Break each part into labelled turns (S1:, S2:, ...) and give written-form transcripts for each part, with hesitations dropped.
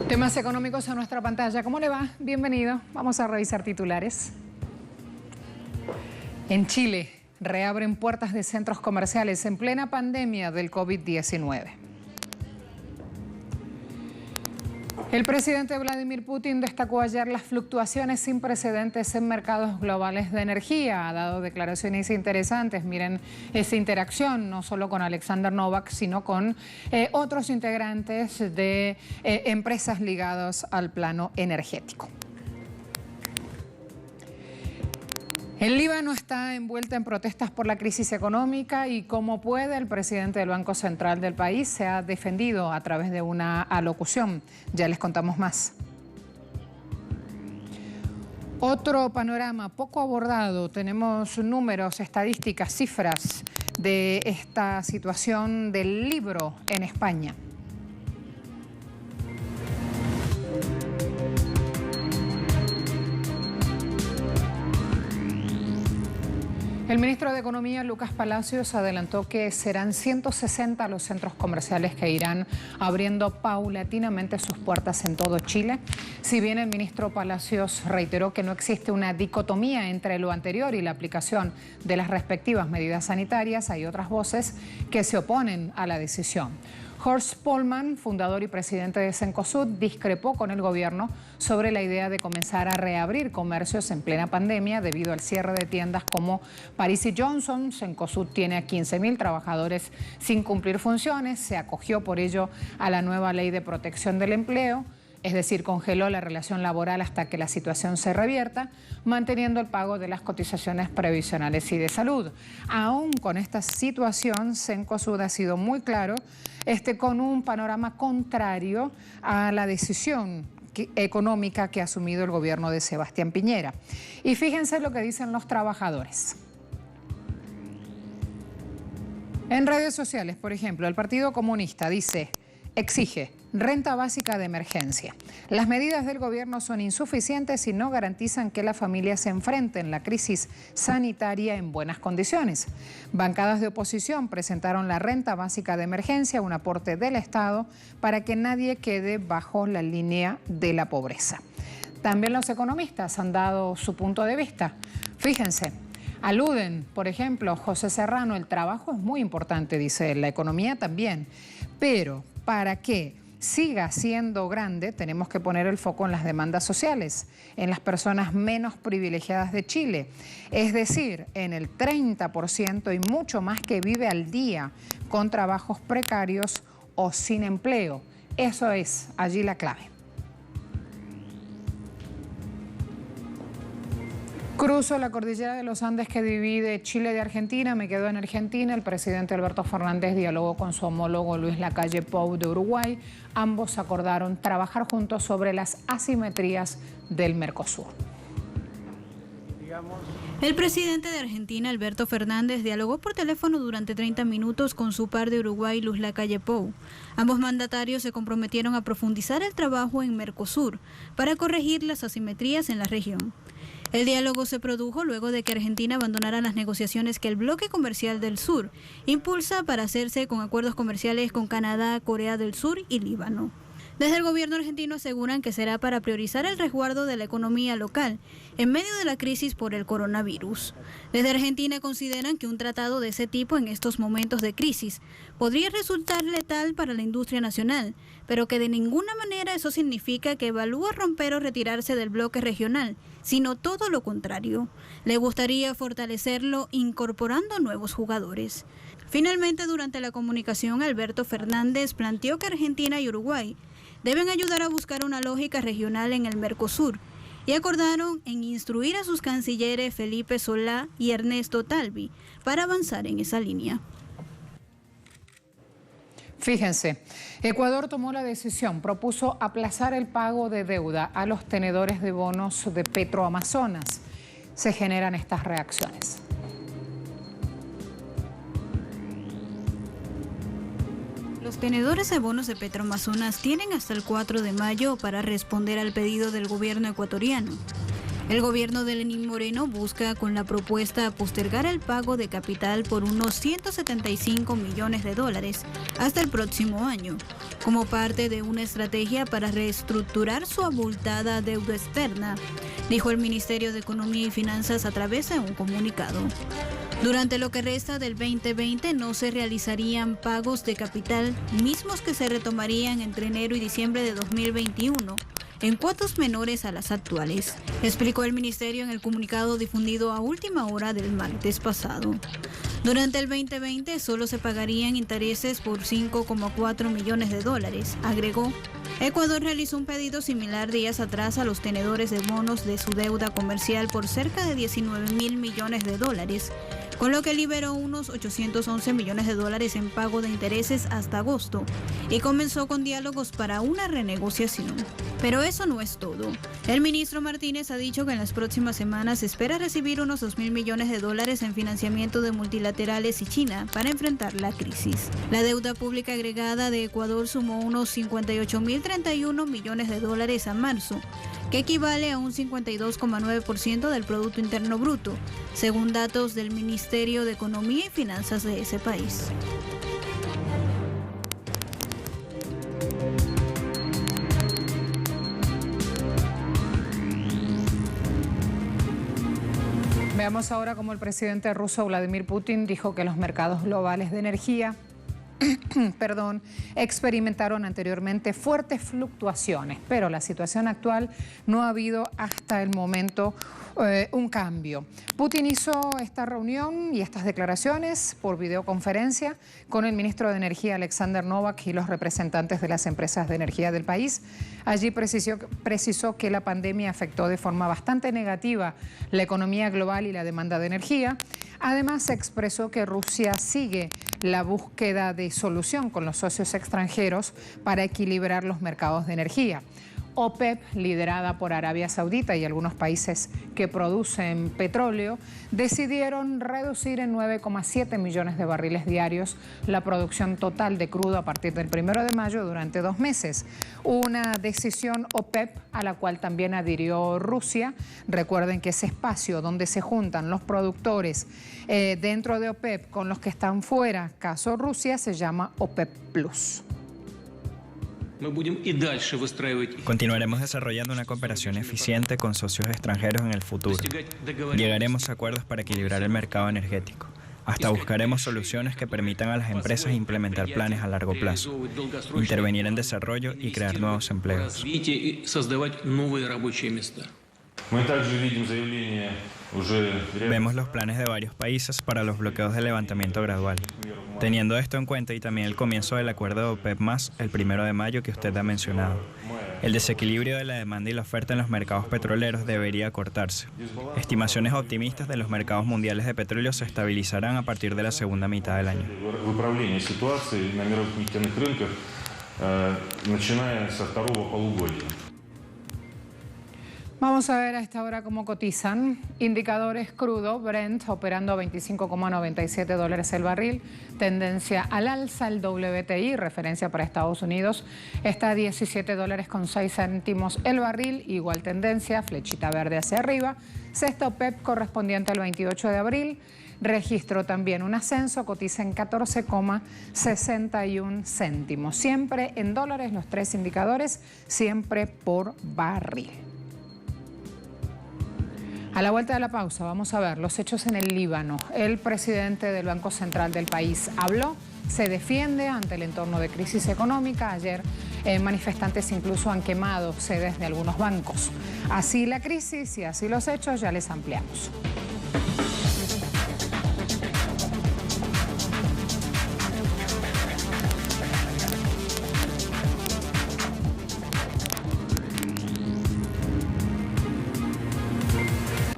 S1: Temas económicos a nuestra pantalla. ¿Cómo le va? Bienvenido. Vamos a revisar titulares. En Chile, reabren puertas de centros comerciales en plena pandemia del COVID-19. El presidente Vladimir Putin destacó ayer las fluctuaciones sin precedentes en mercados globales de energía. Ha dado declaraciones interesantes. Miren esa interacción, no solo con Alexander Novak, sino con otros integrantes de empresas ligadas al plano energético. El Líbano está envuelta en protestas por la crisis económica y como puede, el presidente del Banco Central del país se ha defendido a través de una alocución. Ya les contamos más. Otro panorama poco abordado, tenemos números, estadísticas, cifras de esta situación del libro en España. El ministro de Economía, Lucas Palacios, adelantó que serán 160 los centros comerciales que irán abriendo paulatinamente sus puertas en todo Chile. Si bien el ministro Palacios reiteró que no existe una dicotomía entre lo anterior y la aplicación de las respectivas medidas sanitarias, hay otras voces que se oponen a la decisión. Horst Pohlmann, fundador y presidente de Cencosud, discrepó con el gobierno sobre la idea de comenzar a reabrir comercios en plena pandemia debido al cierre de tiendas como Paris y Johnson. Cencosud tiene a 15.000 trabajadores sin cumplir funciones, se acogió por ello a la nueva ley de protección del empleo, es decir, congeló la relación laboral hasta que la situación se revierta, manteniendo el pago de las cotizaciones previsionales y de salud. Aún con esta situación, Cencosud ha sido muy claro con un panorama contrario a la decisión económica que ha asumido el gobierno de Sebastián Piñera. Y fíjense lo que dicen los trabajadores. En redes sociales, por ejemplo, el Partido Comunista exige renta básica de emergencia. Las medidas del gobierno son insuficientes y no garantizan que las familias se enfrenten la crisis sanitaria en buenas condiciones. Bancadas de oposición presentaron la renta básica de emergencia, un aporte del Estado para que nadie quede bajo la línea de la pobreza. También los economistas han dado su punto de vista. Fíjense. Aluden, por ejemplo, José Serrano, el trabajo es muy importante, dice él, la economía también, pero para que siga siendo grande tenemos que poner el foco en las demandas sociales, en las personas menos privilegiadas de Chile, es decir, en el 30% y mucho más que vive al día con trabajos precarios o sin empleo. Eso es allí la clave. Cruzo la cordillera de los Andes que divide Chile de Argentina, me quedo en Argentina. El presidente Alberto Fernández dialogó con su homólogo Luis Lacalle Pou de Uruguay. Ambos acordaron trabajar juntos sobre las asimetrías del Mercosur.
S2: El presidente de Argentina, Alberto Fernández, dialogó por teléfono durante 30 minutos con su par de Uruguay, Luis Lacalle Pou. Ambos mandatarios se comprometieron a profundizar el trabajo en Mercosur para corregir las asimetrías en la región. El diálogo se produjo luego de que Argentina abandonara las negociaciones que el bloque comercial del sur impulsa para hacerse con acuerdos comerciales con Canadá, Corea del Sur y Líbano. Desde el gobierno argentino aseguran que será para priorizar el resguardo de la economía local en medio de la crisis por el coronavirus. Desde Argentina consideran que un tratado de ese tipo en estos momentos de crisis podría resultar letal para la industria nacional, pero que de ninguna manera eso significa que evalúa romper o retirarse del bloque regional, sino todo lo contrario. Le gustaría fortalecerlo incorporando nuevos jugadores. Finalmente, durante la comunicación, Alberto Fernández planteó que Argentina y Uruguay deben ayudar a buscar una lógica regional en el Mercosur y acordaron en instruir a sus cancilleres Felipe Solá y Ernesto Talvi para avanzar en esa línea.
S1: Fíjense, Ecuador tomó la decisión, propuso aplazar el pago de deuda a los tenedores de bonos de Petroamazonas. Se generan estas reacciones.
S2: Los tenedores de bonos de Petroamazonas tienen hasta el 4 de mayo para responder al pedido del gobierno ecuatoriano. El gobierno de Lenín Moreno busca con la propuesta postergar el pago de capital por unos 175 millones de dólares hasta el próximo año, como parte de una estrategia para reestructurar su abultada deuda externa, dijo el Ministerio de Economía y Finanzas a través de un comunicado. Durante lo que resta del 2020 no se realizarían pagos de capital, mismos que se retomarían entre enero y diciembre de 2021, en cuotas menores a las actuales, explicó el ministerio en el comunicado difundido a última hora del martes pasado. Durante el 2020 solo se pagarían intereses por 5,4 millones de dólares, agregó. Ecuador realizó un pedido similar días atrás a los tenedores de bonos de su deuda comercial por cerca de 19.000 millones de dólares, con lo que liberó unos 811 millones de dólares en pago de intereses hasta agosto y comenzó con diálogos para una renegociación. Pero eso no es todo. El ministro Martínez ha dicho que en las próximas semanas espera recibir unos 2.000 millones de dólares en financiamiento de multilaterales y China para enfrentar la crisis. La deuda pública agregada de Ecuador sumó unos 58.031 millones de dólares a marzo, que equivale a un 52,9% del Producto Interno Bruto, según datos del Ministerio de Economía y Finanzas de ese país.
S1: Veamos ahora cómo el presidente ruso Vladimir Putin dijo que los mercados globales de energía experimentaron anteriormente fuertes fluctuaciones, pero la situación actual no ha habido hasta el momento un cambio. Putin hizo esta reunión y estas declaraciones por videoconferencia con el ministro de Energía Alexander Novak y los representantes de las empresas de energía del país. Allí precisó que la pandemia afectó de forma bastante negativa la economía global y la demanda de energía. Además, expresó que Rusia sigue la búsqueda de solución con los socios extranjeros para equilibrar los mercados de energía. OPEP, liderada por Arabia Saudita y algunos países que producen petróleo, decidieron reducir en 9,7 millones de barriles diarios la producción total de crudo a partir del 1 de mayo durante 2 meses. Una decisión OPEP a la cual también adhirió Rusia. Recuerden que ese espacio donde se juntan los productores dentro de OPEP con los que están fuera, caso Rusia, se llama OPEP Plus.
S3: Continuaremos desarrollando una cooperación eficiente con socios extranjeros en el futuro. Llegaremos a acuerdos para equilibrar el mercado energético. Hasta buscaremos soluciones que permitan a las empresas implementar planes a largo plazo, intervenir en desarrollo y crear nuevos empleos. Vemos los planes de varios países para los bloqueos de levantamiento gradual. Teniendo esto en cuenta y también el comienzo del acuerdo de OPEP+, el 1 de mayo que usted ha mencionado, el desequilibrio de la demanda y la oferta en los mercados petroleros debería cortarse. Estimaciones optimistas de los mercados mundiales de petróleo se estabilizarán a partir de la segunda mitad del año.
S1: Vamos a ver a esta hora cómo cotizan. Indicadores crudo, Brent operando a 25,97 dólares el barril. Tendencia al alza, el WTI, referencia para Estados Unidos, está a 17 dólares con 6 céntimos el barril. Igual tendencia, flechita verde hacia arriba. Sexta OPEP correspondiente al 28 de abril. Registró también un ascenso, cotiza en 14,61 céntimos. Siempre en dólares los 3 indicadores, siempre por barril. A la vuelta de la pausa vamos a ver los hechos en el Líbano. El presidente del Banco Central del país habló, se defiende ante el entorno de crisis económica. Ayer manifestantes incluso han quemado sedes de algunos bancos. Así la crisis y así los hechos, ya les ampliamos.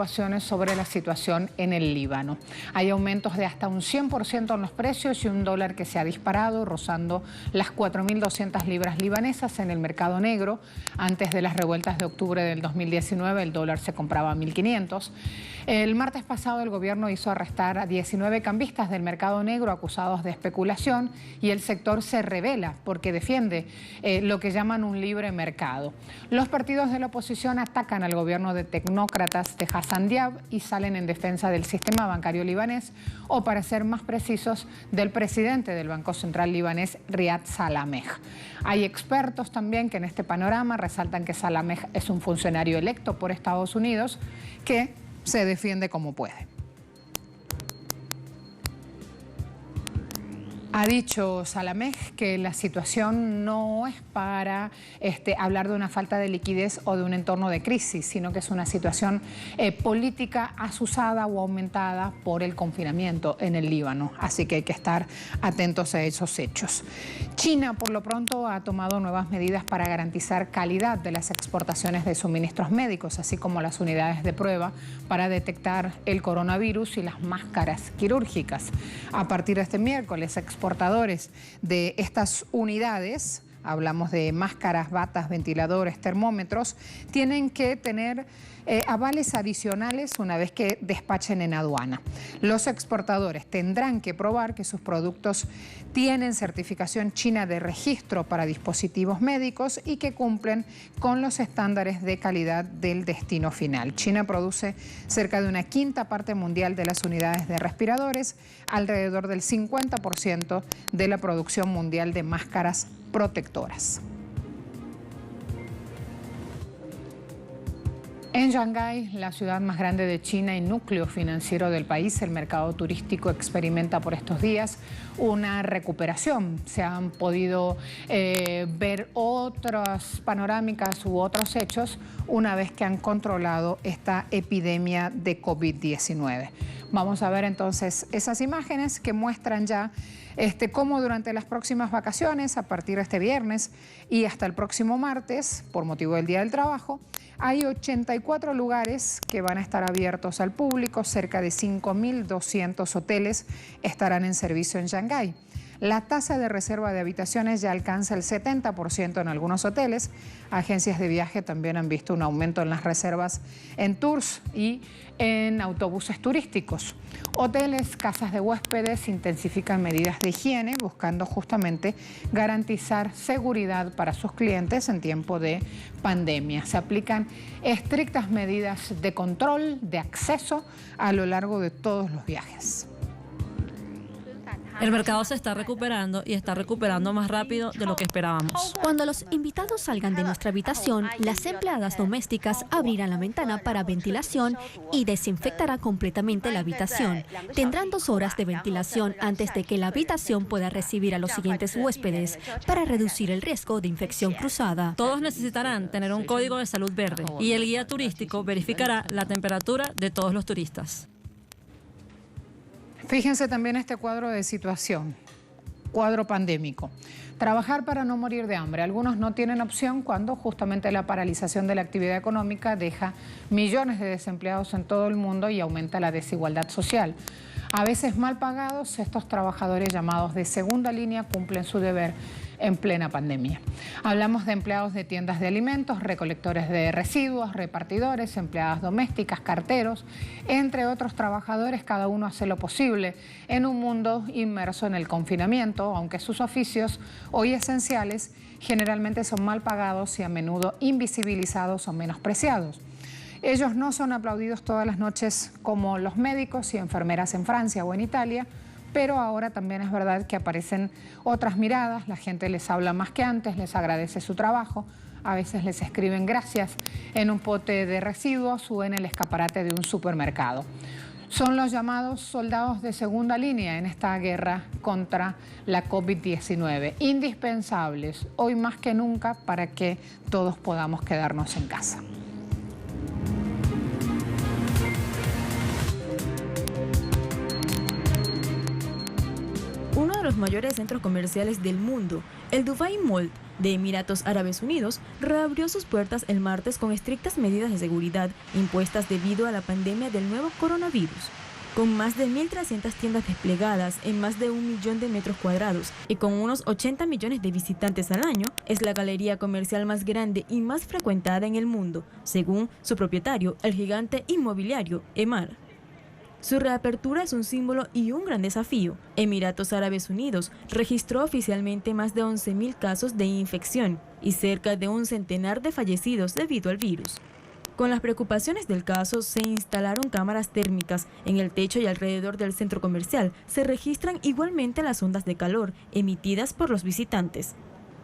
S1: preocupaciones sobre la situación en el Líbano. Hay aumentos de hasta un 100% en los precios y un dólar que se ha disparado, rozando las 4.200 libras libanesas en el mercado negro. Antes de las revueltas de octubre del 2019, el dólar se compraba a 1.500. El martes pasado, el gobierno hizo arrestar a 19 cambistas del mercado negro acusados de especulación, y el sector se rebela porque defiende lo que llaman un libre mercado. Los partidos de la oposición atacan al gobierno de tecnócratas de Hassan Diab y salen en defensa del sistema bancario libanés, o para ser más precisos, del presidente del Banco Central libanés, Riyad Salameh. Hay expertos también que en este panorama resaltan que Salameh es un funcionario electo por Estados Unidos que se defiende como puede. Ha dicho Salameh que la situación no es para hablar de una falta de liquidez o de un entorno de crisis, sino que es una situación política asusada o aumentada por el confinamiento en el Líbano. Así que hay que estar atentos a esos hechos. China, por lo pronto, ha tomado nuevas medidas para garantizar calidad de las exportaciones de suministros médicos, así como las unidades de prueba para detectar el coronavirus y las máscaras quirúrgicas. A partir de este miércoles, exportadores de estas unidades, hablamos de máscaras, batas, ventiladores, termómetros, tienen que tener avales adicionales una vez que despachen en aduana. Los exportadores tendrán que probar que sus productos tienen certificación china de registro para dispositivos médicos y que cumplen con los estándares de calidad del destino final. China produce cerca de una quinta parte mundial de las unidades de respiradores, alrededor del 50% de la producción mundial de máscaras protectoras. En Shanghái, la ciudad más grande de China y núcleo financiero del país, el mercado turístico experimenta por estos días una recuperación. Se han podido ver otras panorámicas u otros hechos una vez que han controlado esta epidemia de COVID-19. Vamos a ver entonces esas imágenes que muestran ya cómo durante las próximas vacaciones, a partir de este viernes y hasta el próximo martes, por motivo del Día del Trabajo, hay 84 lugares que van a estar abiertos al público, cerca de 5.200 hoteles estarán en servicio en Shanghái. La tasa de reserva de habitaciones ya alcanza el 70% en algunos hoteles. Agencias de viaje también han visto un aumento en las reservas en tours y en autobuses turísticos. Hoteles, casas de huéspedes intensifican medidas de higiene, buscando justamente garantizar seguridad para sus clientes en tiempo de pandemia. Se aplican estrictas medidas de control, de acceso a lo largo de todos los viajes.
S4: El mercado se está recuperando y está recuperando más rápido de lo que esperábamos.
S5: Cuando los invitados salgan de nuestra habitación, las empleadas domésticas abrirán la ventana para ventilación y desinfectarán completamente la habitación. Tendrán 2 horas de ventilación antes de que la habitación pueda recibir a los siguientes huéspedes para reducir el riesgo de infección cruzada.
S4: Todos necesitarán tener un código de salud verde y el guía turístico verificará la temperatura de todos los turistas.
S1: Fíjense también este cuadro de situación, cuadro pandémico. Trabajar para no morir de hambre. Algunos no tienen opción cuando justamente la paralización de la actividad económica deja millones de desempleados en todo el mundo y aumenta la desigualdad social. A veces mal pagados, estos trabajadores llamados de segunda línea cumplen su deber en plena pandemia. Hablamos de empleados de tiendas de alimentos, recolectores de residuos, repartidores, empleadas domésticas, carteros, entre otros trabajadores. Cada uno hace lo posible en un mundo inmerso en el confinamiento, aunque sus oficios, hoy esenciales, generalmente son mal pagados y a menudo invisibilizados o menospreciados. Ellos no son aplaudidos todas las noches como los médicos y enfermeras en Francia o en Italia, pero ahora también es verdad que aparecen otras miradas, la gente les habla más que antes, les agradece su trabajo, a veces les escriben gracias en un pote de residuos o en el escaparate de un supermercado. Son los llamados soldados de segunda línea en esta guerra contra la COVID-19, indispensables hoy más que nunca para que todos podamos quedarnos en casa.
S2: Uno de
S6: los mayores centros comerciales del mundo, el Dubai Mall de Emiratos Árabes Unidos, reabrió sus puertas el martes con estrictas medidas de seguridad impuestas debido a la pandemia del nuevo coronavirus. Con más de 1.300 tiendas desplegadas en más de 1 millón de metros cuadrados y con unos 80 millones de visitantes al año, es la galería comercial más grande y más frecuentada en el mundo, según su propietario, el gigante inmobiliario Emaar. Su reapertura es un símbolo y un gran desafío. Emiratos Árabes Unidos registró oficialmente más de 11.000 casos de infección y cerca de un centenar de fallecidos debido al virus. Con las preocupaciones del caso, se instalaron cámaras térmicas en el techo y alrededor del centro comercial. Se registran igualmente las ondas de calor emitidas por los visitantes.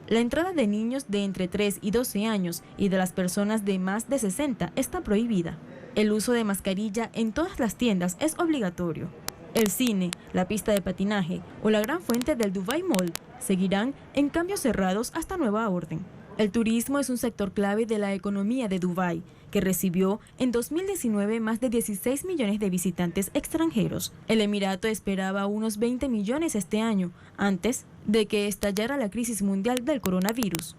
S6: La entrada de niños de entre 3 y 12 años y de las personas de más de 60 está prohibida. El uso de mascarilla en todas las tiendas es obligatorio. El cine, la pista de patinaje o la gran fuente del Dubai Mall seguirán en cambios cerrados hasta nueva orden. El turismo es un sector clave de la economía de Dubái, que recibió en 2019 más de 16 millones de visitantes extranjeros. El Emirato esperaba unos 20 millones este año, antes de que estallara la crisis mundial del coronavirus.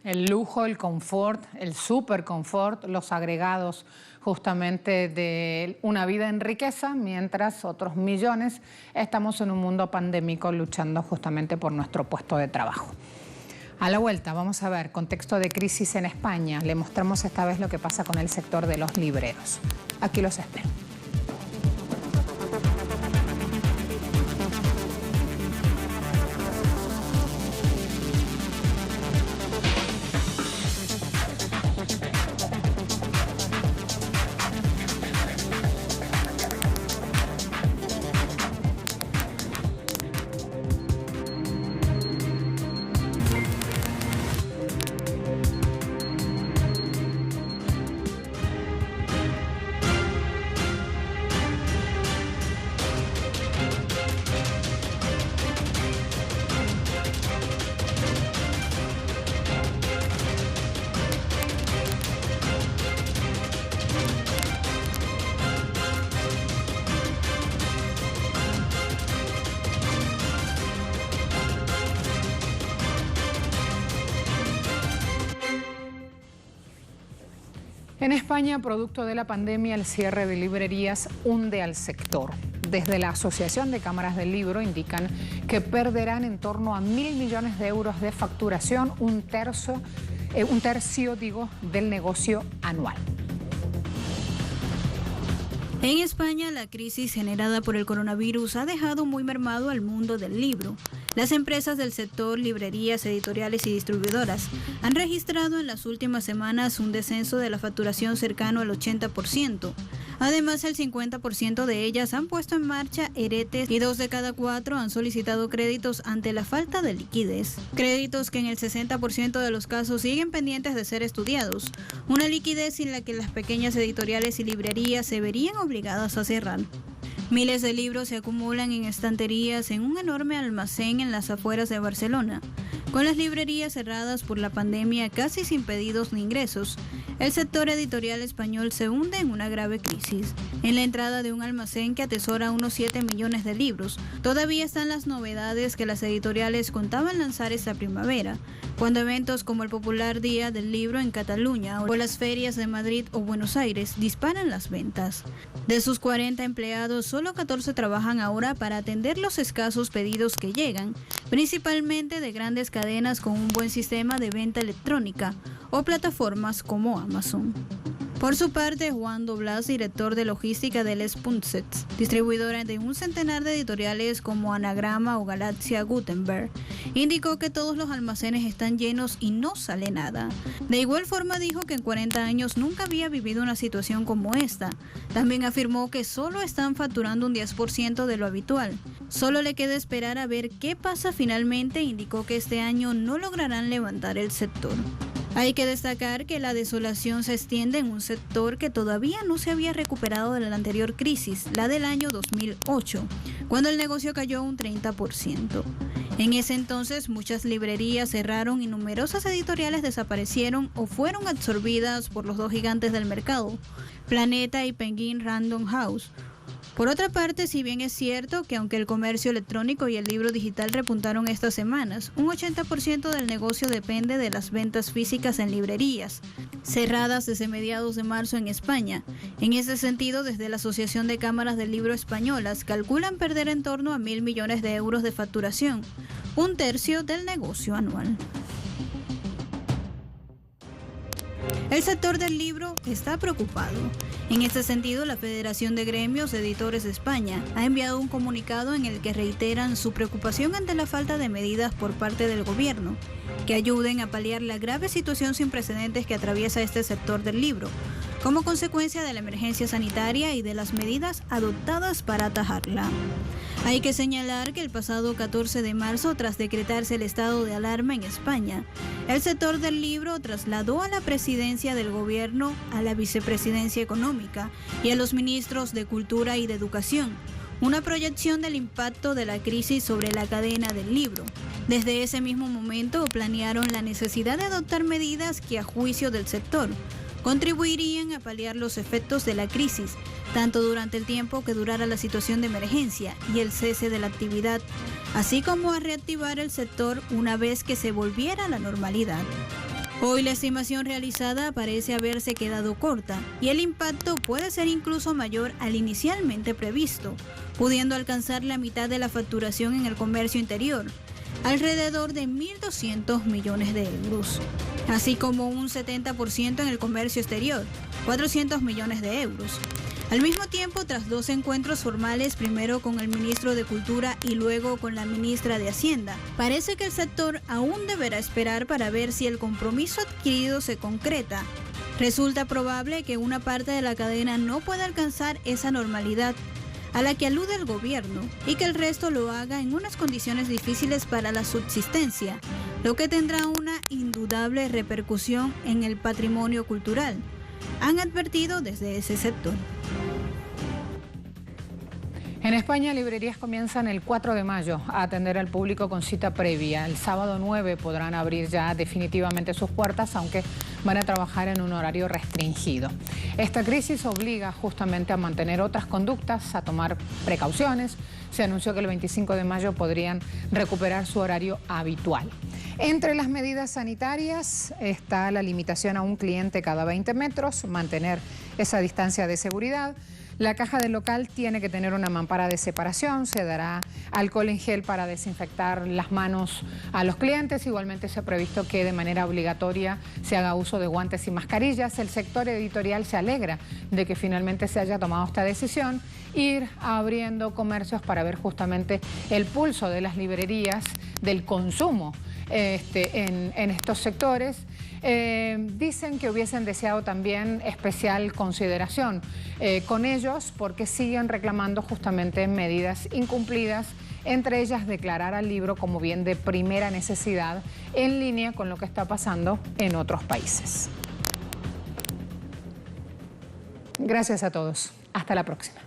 S1: El lujo, el confort, el super confort, los agregados justamente de una vida en riqueza, mientras otros millones estamos en un mundo pandémico luchando justamente por nuestro puesto de trabajo. A la vuelta vamos a ver contexto de crisis en España. Le mostramos esta vez lo que pasa con el sector de los libreros. Aquí los espero. En España, producto de la pandemia, el cierre de librerías hunde al sector. Desde la Asociación de Cámaras del Libro indican que perderán en torno a 1.000 millones de euros de facturación, un tercio del negocio anual.
S2: En España, la crisis generada por el coronavirus ha dejado muy mermado al mundo del libro. Las empresas del sector, librerías, editoriales y distribuidoras han registrado en las últimas semanas un descenso de la facturación cercano al 80%. Además, el 50% de ellas han puesto en marcha ERTEs y 2 de cada 4 han solicitado créditos ante la falta de liquidez. Créditos que en el 60% de los casos siguen pendientes de ser estudiados. Una liquidez sin la que las pequeñas editoriales y librerías se verían obligadas a cerrar. Miles de libros se acumulan en estanterías en un enorme almacén en las afueras de Barcelona. Con las librerías cerradas por la pandemia casi sin pedidos ni ingresos, el sector editorial español se hunde en una grave crisis. En la entrada de un almacén que atesora unos 7 millones de libros, todavía están las novedades que las editoriales contaban lanzar esta primavera, cuando eventos como el popular Día del Libro en Cataluña o las ferias de Madrid o Buenos Aires disparan las ventas. De sus 40 empleados, solo 14 trabajan ahora para atender los escasos pedidos que llegan, principalmente de grandes cadenas con un buen sistema de venta electrónica o plataformas como Amazon. Por su parte, Juan Doblas, director de logística del Spunset, distribuidora de un centenar de editoriales como Anagrama o Galaxia Gutenberg, indicó que todos los almacenes están llenos y no sale nada. De igual forma dijo que en 40 años nunca había vivido una situación como esta. También afirmó que solo están facturando un 10% de lo habitual. Solo le queda esperar a ver qué pasa finalmente. Indicó que este año no lograrán levantar el sector. Hay que destacar que la desolación se extiende en un sector que todavía no se había recuperado de la anterior crisis, la del año 2008, cuando el negocio cayó un 30%. En ese entonces, muchas librerías cerraron y numerosas editoriales desaparecieron o fueron absorbidas por los dos gigantes del mercado, Planeta y Penguin Random House. Por otra parte, si bien es cierto que aunque el comercio electrónico y el libro digital repuntaron estas semanas, un 80% del negocio depende de las ventas físicas en librerías, cerradas desde mediados de marzo en España. En ese sentido, desde la Asociación de Cámaras del Libro Españolas calculan perder en torno a 1.000 millones de euros de facturación, un tercio del negocio anual. El sector del libro está preocupado. En este sentido, la Federación de Gremios Editores de España ha enviado un comunicado en el que reiteran su preocupación ante la falta de medidas por parte del gobierno que ayuden a paliar la grave situación sin precedentes que atraviesa este sector del libro, como consecuencia de la emergencia sanitaria y de las medidas adoptadas para atajarla. Hay que señalar que el pasado 14 de marzo, tras decretarse el estado de alarma en España, el sector del libro trasladó a la presidencia del gobierno, a la vicepresidencia económica y a los ministros de Cultura y de Educación una proyección del impacto de la crisis sobre la cadena del libro. Desde ese mismo momento planearon la necesidad de adoptar medidas que, a juicio del sector, contribuirían a paliar los efectos de la crisis, tanto durante el tiempo que durara la situación de emergencia y el cese de la actividad, así como a reactivar el sector una vez que se volviera a la normalidad. Hoy la estimación realizada parece haberse quedado corta y el impacto puede ser incluso mayor al inicialmente previsto, pudiendo alcanzar la mitad de la facturación en el comercio interior, alrededor de 1.200 millones de euros, así como un 70% en el comercio exterior, 400 millones de euros. Al mismo tiempo, tras 2 encuentros formales, primero con el ministro de Cultura y luego con la ministra de Hacienda, parece que el sector aún deberá esperar para ver si el compromiso adquirido se concreta. Resulta probable que una parte de la cadena no pueda alcanzar esa normalidad a la que alude el gobierno y que el resto lo haga en unas condiciones difíciles para la subsistencia, lo que tendrá una indudable repercusión en el patrimonio cultural, han advertido desde ese sector.
S1: En España, librerías comienzan el 4 de mayo a atender al público con cita previa. El sábado 9 podrán abrir ya definitivamente sus puertas, aunque van a trabajar en un horario restringido. Esta crisis obliga justamente a mantener otras conductas, a tomar precauciones. Se anunció que el 25 de mayo podrían recuperar su horario habitual. Entre las medidas sanitarias está la limitación a un cliente cada 20 metros, mantener esa distancia de seguridad. La caja del local tiene que tener una mampara de separación, se dará alcohol en gel para desinfectar las manos a los clientes. Igualmente se ha previsto que de manera obligatoria se haga uso de guantes y mascarillas. El sector editorial se alegra de que finalmente se haya tomado esta decisión, ir abriendo comercios para ver justamente el pulso de las librerías, del consumo en estos sectores. Dicen que hubiesen deseado también especial consideración con ellos porque siguen reclamando justamente medidas incumplidas, entre ellas declarar al libro como bien de primera necesidad, en línea con lo que está pasando en otros países. Gracias a todos. Hasta la próxima.